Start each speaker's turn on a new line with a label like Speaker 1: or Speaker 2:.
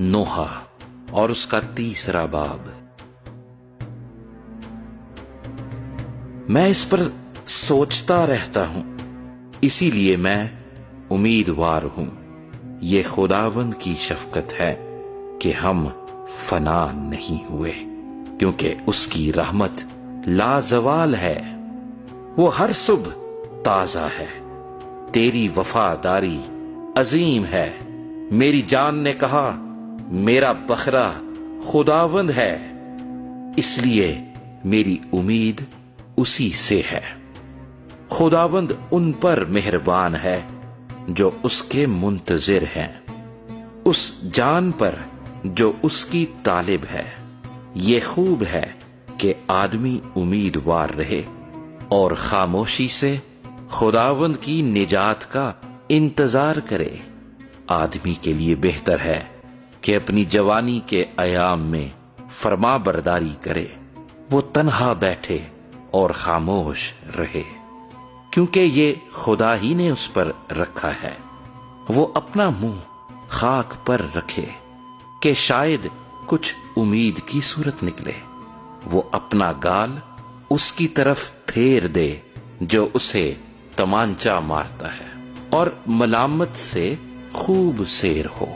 Speaker 1: नोहा और उसका 3रा बाब। मैं इस पर सोचता रहता हूं, इसीलिए मैं उम्मीदवार हूं। ये खुदावंद की शफकत है कि हम फना नहीं हुए, क्योंकि उसकी रहमत लाजवाल है। वो हर सुबह ताजा है। तेरी वफादारी अजीम है। मेरी जान ने कहा, मेरा बकरा खुदावंद है, इसलिए मेरी उम्मीद उसी से है। खुदावंद उन पर मेहरबान है जो उसके मुंतजिर हैं, उस जान पर जो उसकी तालिब है। ये खूब है कि आदमी उम्मीदवार रहे और खामोशी से खुदावंद की निजात का इंतजार करे। आदमी के लिए बेहतर है कि अपनी जवानी के अयाम में फरमा बरदारी करे। वो तन्हा बैठे और खामोश रहे, क्योंकि ये खुदा ही ने उस पर रखा है। वो अपना मुंह खाक पर रखे कि शायद कुछ उम्मीद की सूरत निकले। वो अपना गाल उसकी तरफ फेर दे जो उसे तमांचा मारता है, और मलामत से खूब सेर हो।